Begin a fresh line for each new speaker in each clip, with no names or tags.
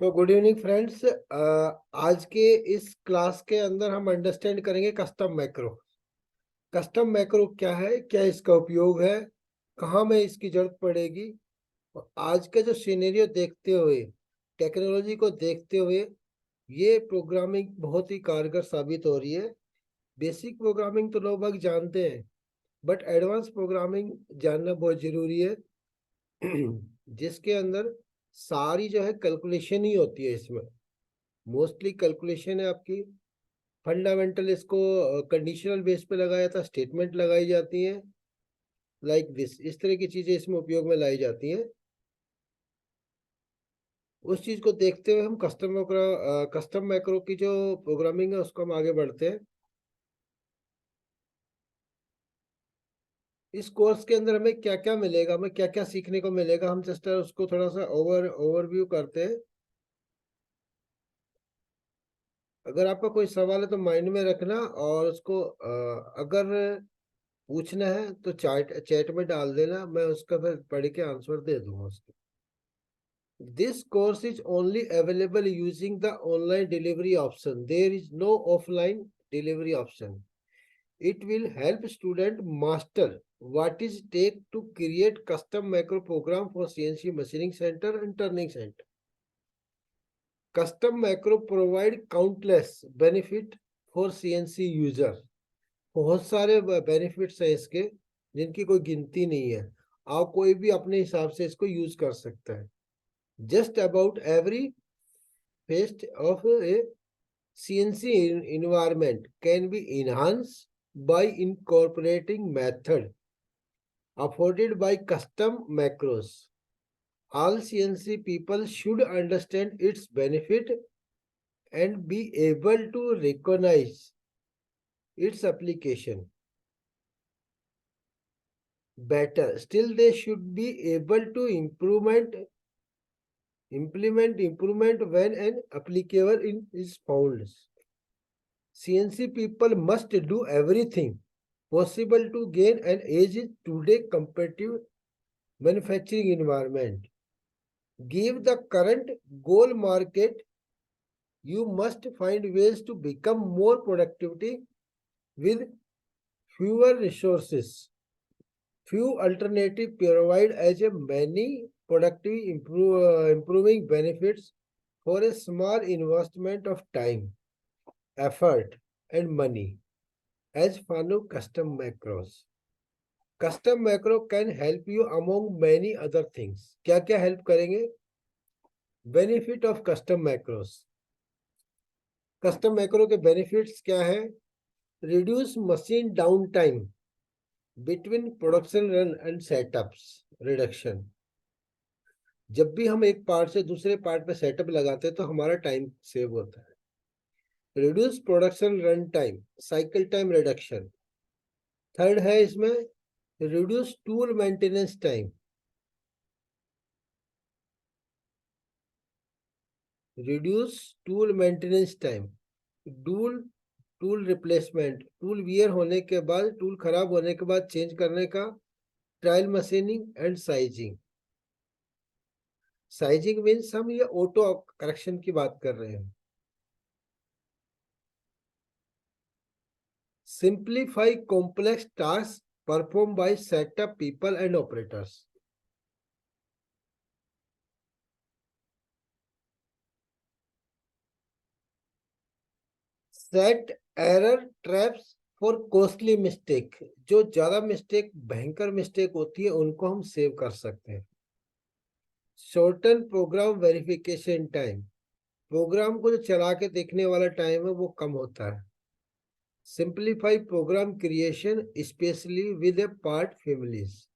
तो good evening friends. आज के इस क्लास के अंदर हम अंडरस्टैंड करेंगे कस्टम मैक्रो। कस्टम मैक्रो क्या है, क्या इसका उपयोग है, कहाँ में इसकी जरूरत पड़ेगी। और आज का जो सिनेरियो देखते हुए, टेक्नोलॉजी को देखते हुए, ये प्रोग्रामिंग बहुत ही कारगर साबित हो रही है। बेसिक प्रोग्रामिंग तो लोग बाग जानते हैं, बट एडवांस प्रोग्रामिंग जानना बहुत जरूरी है। जिसके अंदर सारी जो है कैलकुलेशन ही होती है। इसमें मोस्टली कैलकुलेशन है आपकी। फंडामेंटल इसको कंडीशनल बेस पे लगाया था, स्टेटमेंट लगाई जाती हैं लाइक दिस। इस तरह की चीजें इसमें उपयोग में लाई जाती हैं। उस चीज को देखते हुए हम कस्टम मैक्रो की जो प्रोग्रामिंग है उसको हम आगे बढ़ते हैं। इस कोर्स के अंदर हमें क्या क्या मिलेगा, हमें क्या क्या सीखने को मिलेगा, हम जस्ट उसको थोड़ा सा ओवरव्यू करते हैं। अगर आपका कोई सवाल है तो माइंड में रखना, और उसको अगर पूछना है तो चैट चैट में डाल देना, मैं उसका फिर पढ़ के आंसर दे दूंगा उसको। This course is only available using the online delivery option. There is no offline delivery option. It will help student master what is take to create custom macro program for CNC machining center and turning center. Custom macro provide countless benefit for CNC user. बहुत सारे benefits हैं इसके, जिनकी कोई गिनती नहीं है। आप कोई भी अपने हिसाब से इसको यूज कर सकता है। Just about every phase of a CNC environment can be enhanced by incorporating method afforded by custom macros. All CNC people should understand its benefit and be able to recognize its application better. Still, they should be able to implement improvement when an applicable is found. CNC people must do everything possible to gain an edge in today's competitive manufacturing environment. Give the current goal market, you must find ways to become more productivity with fewer resources. Few alternatives provide as a many improving benefits for a small investment of time, effort, and money as follow custom macros. Custom macro can help you among many other things. क्या क्या help करेंगे? Benefit of custom macros. Custom macro के benefits क्या है? Reduce machine down time between production run and setups reduction. जब भी हम एक पार्ट से दूसरे पार्ट पे सेटअप लगाते हैं तो हमारा टाइम सेव होता है। Reduce production run time, cycle time reduction. Third है इसमें reduce tool maintenance time. Reduce tool maintenance time. Tool tool replacement, tool wear होने के बाद, टूल खराब होने के बाद चेंज करने का। Trial machining and sizing. Sizing means हम ये ऑटो करेक्शन की बात कर रहे हैं। Simplify complex task perform by setup people and operators. Set error traps for costly mistake. जो ज्यादा मिस्टेक, भयंकर मिस्टेक होती है, उनको हम सेव कर सकते हैं। Shorten program verification time. Program को जो चला के देखने वाला टाइम है वो कम होता है। Simplify program creation specially with a part families.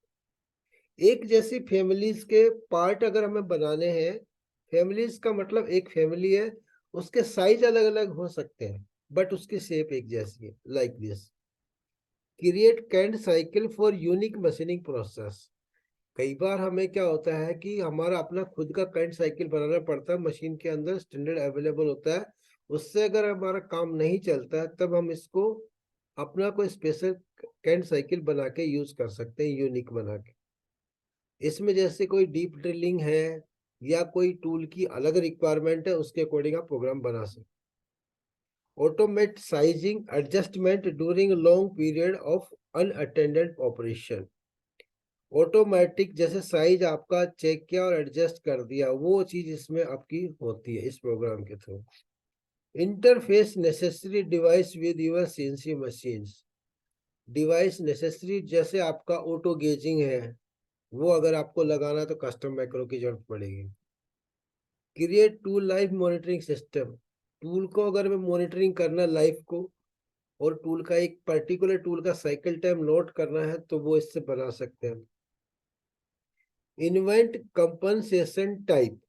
एक जैसी फैमिलीज के पार्ट अगर हमें बनाने हैं, फैमिलीज का मतलब एक फैमिली है, उसके साइज अलग अलग हो सकते हैं बट उसकी शेप एक जैसी है, like this. Create canned cycle for unique machining process. कई बार हमें क्या होता है कि हमारा अपना खुद का कैंट साइकिल बनाना पड़ता है, मशीन के अंदर स्टैंडर्ड अवेलेबल होता है। उससे अगर हमारा काम नहीं चलता है तब हम इसको अपना कोई स्पेशल कैंट साइकिल बना के यूज कर सकते हैं, यूनिक बना के। इसमें जैसे कोई डीप ड्रिलिंग है, या कोई टूल की अलग रिक्वायरमेंट है, उसके अकॉर्डिंग आप प्रोग्राम बना सकते। Automate sizing adjustment during long period of unattended operation. Automatic जैसे साइज आपका चेक किया और एडजस्ट कर दिया, वो चीज इसमें आपकी होती है इस प्रोग्राम के through. Interface necessary device with your CNC machines. Device necessary जैसे आपका ऑटो गेजिंग है, वो अगर आपको लगाना है तो कस्टम मैक्रो की जरूरत पड़ेगी। Create tool life monitoring system. Tool को अगर मैं मॉनिटरिंग करना लाइफ को, और टूल का एक पर्टिकुलर टूल का साइकिल टाइम नोट करना है, तो वो इससे बना सकते हैं। Invent compensation type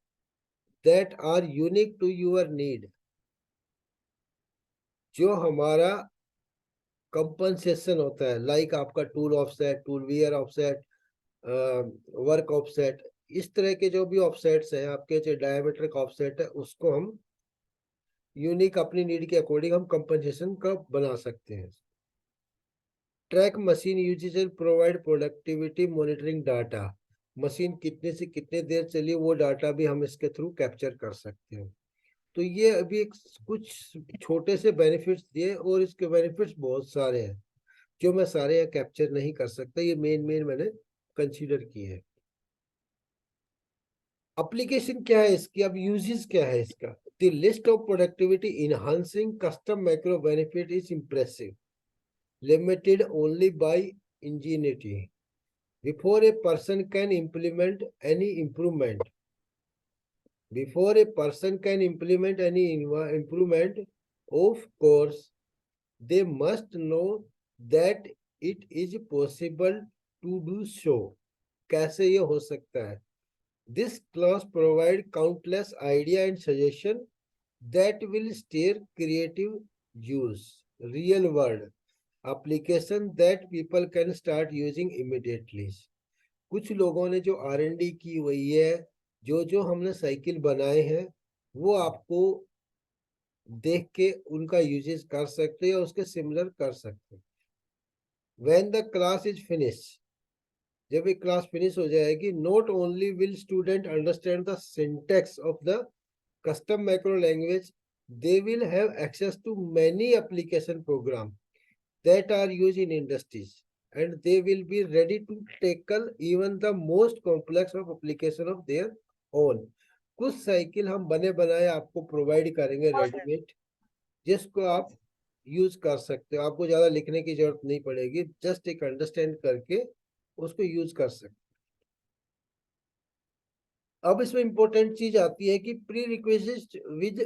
that are unique to your need. जो हमारा कंपनसेशन होता है, लाइक आपका tool offset, tool wear offset, work offset, इस तरह के जो भी ऑफसेट्स हैं आपके, जो डायमीट्रिक ऑफसेट है, उसको हम यूनिक अपनी नीड के अकॉर्डिंग हम कंपनसेशन का बना सकते हैं। Track machine usages and provide productivity monitoring data. Machine कितने से कितने देर चली, वो डाटा भी हम इसके थ्रू कैप्चर कर सकते हैं। तो ये अभी एक कुछ छोटे से बेनिफिट्स दिए, और इसके बेनिफिट्स बहुत सारे हैं जो मैं सारे यहाँ कैप्चर नहीं कर सकता, ये मेन मेन मैंने कंसीडर किए हैं। एप्लीकेशन क्या है इसकी, अब यूजेस क्या है इसका। The list of productivity enhancing custom macro benefit is impressive, limited only by ingenuity. Before a person can implement any improvement, before a person can implement any improvement, of course, they must know that it is possible to do so. कैसे ये हो सकता है? This clause provide countless idea and suggestion that will steer creative use, real world application that people can start using immediately. कुछ लोगों ने जो R&D की हुई है, जो जो हमने साइकिल बनाए हैं, वो आपको देख के उनका यूजेस कर सकते हैं या उसके सिमिलर कर सकते हैं। When the class is finished, जब एक क्लास फिनिश हो जाएगी, not only will student understand the syntax of the custom macro language, they will have access to many application program that are used in industries, and they will be ready to tackle even the most complex of application of their own. कुछ cycle हम बने बनाए आपको provide करेंगे readymade, जिसको आप use कर सकते हो, आपको ज्यादा लिखने की जरूरत नहीं पड़ेगी, जस्ट एक अंडरस्टैंड करके उसको यूज कर सकते। अब इसमें इंपॉर्टेंट चीज आती है कि प्री रिक्वेस्ट विद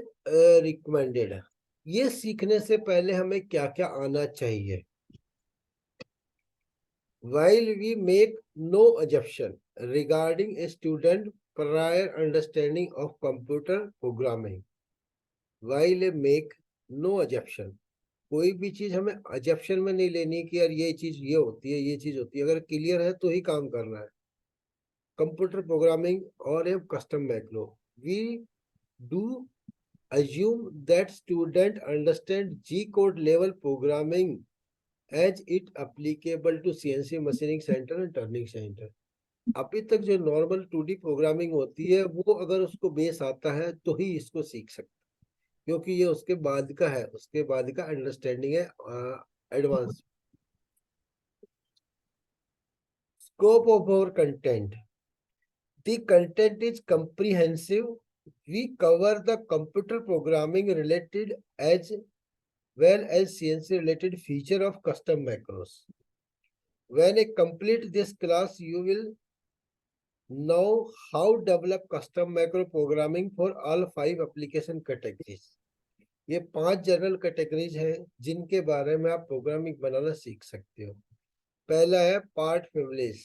रिकमेंडेड। ये सीखने से पहले हमें क्या क्या आना चाहिए। While we make no assumption regarding a student prior understanding of computer programming, while make no assumption, कोई भी चीज हमें assumption में नहीं लेनी कि यार ये चीज ये होती है, ये चीज होती है, अगर क्लियर है तो ही काम करना है। कंप्यूटर प्रोग्रामिंग और a custom macro, we do assume that student understand G code level programming as it applicable to CNC machining center and turning center। अभी तक जो नॉर्मल 2D प्रोग्रामिंग होती है, वो अगर उसको बेस आता है तो ही इसको सीख सकते, क्योंकि ये उसके बाद का है, उसके बाद का अंडरस्टैंडिंग है advance. Scope of our content, the content is comprehensive. We cover the computer programming related as well as CNC related feature of custom macros. When you complete this class, you will know how develop custom macro programming for all 5 application categories. ये 5 general categories हैं जिनके बारे में आप programming बनाना सीख सकते हो। पहला है पार्ट फैमिलीज।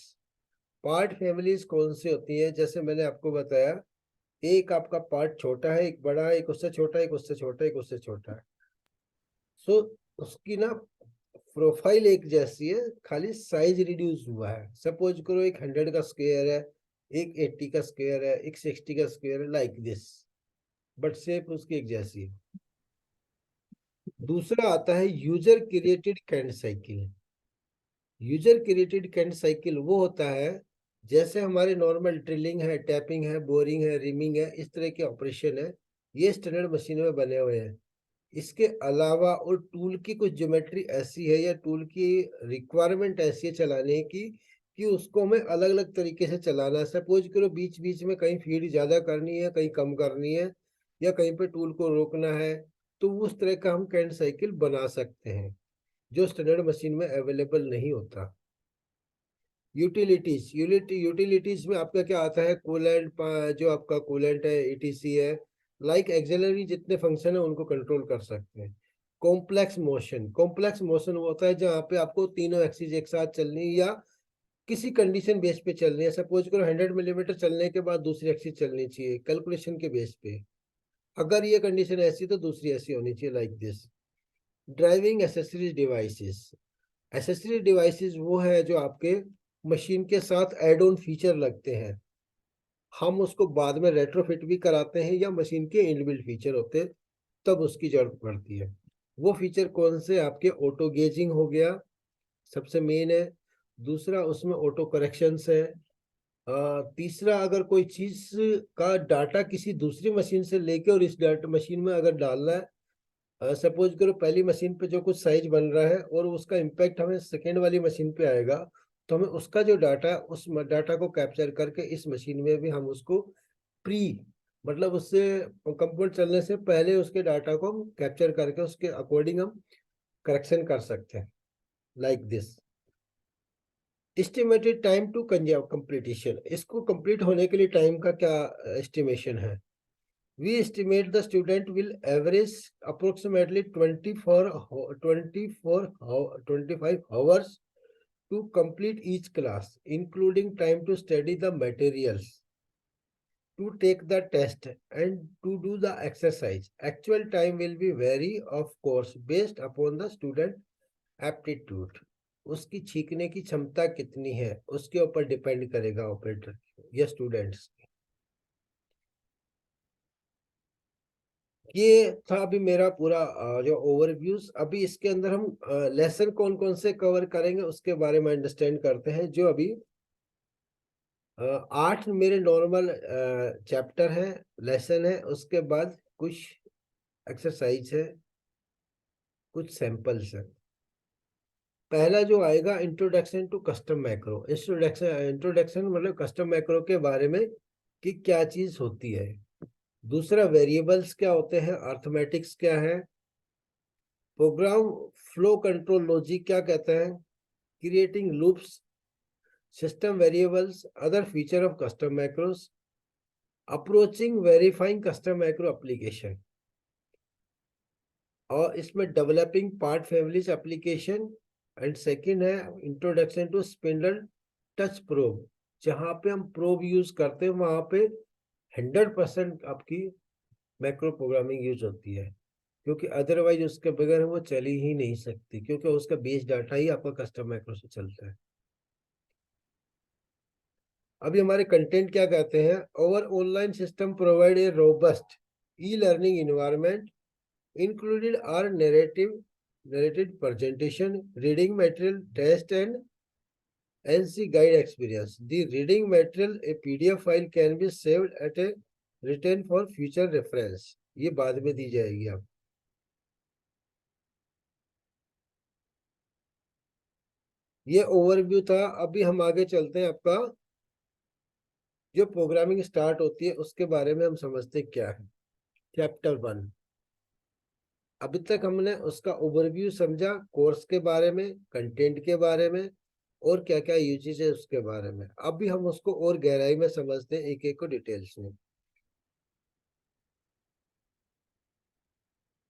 पार्ट फैमिलीज कौन सी होती है, जैसे मैंने आपको बताया, एक आपका पार्ट छोटा है, एक बड़ा है, एक उससे छोटा है, एक उससे छोटा है, एक उससे छोटा है। सो उसकी ना प्रोफाइल एक जैसी है, खाली साइज रिड्यूस हुआ है। सपोज करो एक 100 का स्क्वायर है, एक 80 का स्क्वायर है, एक 60 का स्क्वायर है, लाइक दिस, बट शेप उसकी एक जैसी है। दूसरा आता है user created canned cycle. User created canned cycle वो होता है जैसे हमारे नॉर्मल ड्रिलिंग है, टैपिंग है, बोरिंग है, रिमिंग है, इस तरह के ऑपरेशन है, ये स्टैंडर्ड मशीनों में बने हुए हैं। इसके अलावा और टूल की कुछ ज्योमेट्री ऐसी है या टूल की रिक्वायरमेंट ऐसी है चलाने की कि उसको हमें अलग अलग तरीके से चलाना है। सपोज करो बीच बीच में कहीं फीड ज्यादा करनी है, कहीं कम करनी है, या कहीं पे टूल को रोकना है, तो उस तरह का हम कैंट साइकिल बना सकते हैं, जो स्टैंडर्ड मशीन में अवेलेबल नहीं होता। यूटिलिटीज, यूटिलिटीज में आपका क्या आता है, कूलेंट, जो आपका कूलेंट है, ईटीसी है, लाइक एक्सिलरी जितने फंक्शन है उनको कंट्रोल कर सकते हैं। कॉम्प्लेक्स मोशन, कॉम्प्लेक्स मोशन वो होता है जहाँ पे आपको तीनों एक्सिस एक साथ चलनी है या किसी कंडीशन बेस पे चलनी है। सपोज करो 100 मिलीमीटर चलने के बाद दूसरी एक्सिस चलनी चाहिए कैलकुलेशन के बेस पे, अगर ये कंडीशन ऐसी तो दूसरी ऐसी होनी चाहिए, like this. Driving accessories devices, accessory devices वो है जो आपके मशीन के साथ एड ऑन फीचर लगते हैं, हम उसको बाद में रेट्रोफिट भी कराते हैं या मशीन के इनबिल्ट फीचर होते हैं तब उसकी जरूरत पड़ती है। वो फीचर कौन से, आपके ऑटो गेजिंग हो गया, सबसे मेन है। दूसरा उसमें ऑटो करेक्शंस है। तीसरा, अगर कोई चीज का डाटा किसी दूसरी मशीन से लेके और इस डाटा मशीन में अगर डालना है, सपोज करो पहली मशीन पे जो कुछ साइज बन रहा है और उसका इम्पैक्ट हमें सेकेंड वाली मशीन पे आएगा, तो हमें उसका जो डाटा है उस डाटा को कैप्चर करके इस मशीन में भी हम उसको प्री, मतलब उससे कंप्यूटर चलने से पहले उसके डाटा को हम कैप्चर करके उसके अकॉर्डिंग हम करेक्शन कर सकते हैं, like this. Estimated time to completion, इसको कंप्लीट होने के लिए टाइम का क्या एस्टिमेशन है। We estimate the student will average approximately 25 hours to complete each class, including time to study the materials, to take the test, and to do the exercise. Actual time will be vary, of course, based upon the student aptitude. उसकी सीखने की क्षमता कितनी है उसके ऊपर depend करेगा operator या स्टूडेंट्स। ये था अभी मेरा पूरा जो ओवरव्यूज। अभी इसके अंदर हम लेसन कौन कौन से कवर करेंगे उसके बारे में अंडरस्टैंड करते हैं। जो अभी 8 मेरे नॉर्मल चैप्टर है, लेसन है, उसके बाद कुछ एक्सरसाइज है, कुछ सैंपल्स है। पहला जो आएगा introduction to custom macro, introduction मतलब कस्टम मैक्रो के बारे में कि क्या चीज होती है। दूसरा वेरिएबल्स क्या होते हैं, अर्थमेटिक्स क्या है, प्रोग्राम फ्लो कंट्रोल लॉजिक क्या कहते हैं, creating loops, system variables, other feature of custom macros, approaching verifying custom macro application, और इसमें developing part families application. And second है introduction to spindle touch probe, जहां पे हम प्रोब यूज करते हैं वहां पे 100% आपकी मैक्रो प्रोग्रामिंग यूज होती है, क्योंकि अदरवाइज उसके बगैर वो चली ही नहीं सकती, क्योंकि उसका बेस डाटा ही आपका कस्टम मैक्रो से चलता है। अभी हमारे कंटेंट क्या कहते हैं, our online system provide a robust e-learning environment included are narrated presentation, reading material, test and NC guide experience. The reading material, a PDF file can be saved at a written for future reference. ये बाद में दी जाएगी आप। ये overview था। अभी हम आगे चलते हैं, आपका जो प्रोग्रामिंग स्टार्ट होती है उसके बारे में हम समझते क्या है। चैप्टर 1, अभी तक हमने उसका ओवरव्यू समझा, कोर्स के बारे में, कंटेंट के बारे में, और क्या क्या यूजेस है उसके बारे में। अभी हम उसको और गहराई में समझते हैं एक एक को डिटेल्स में।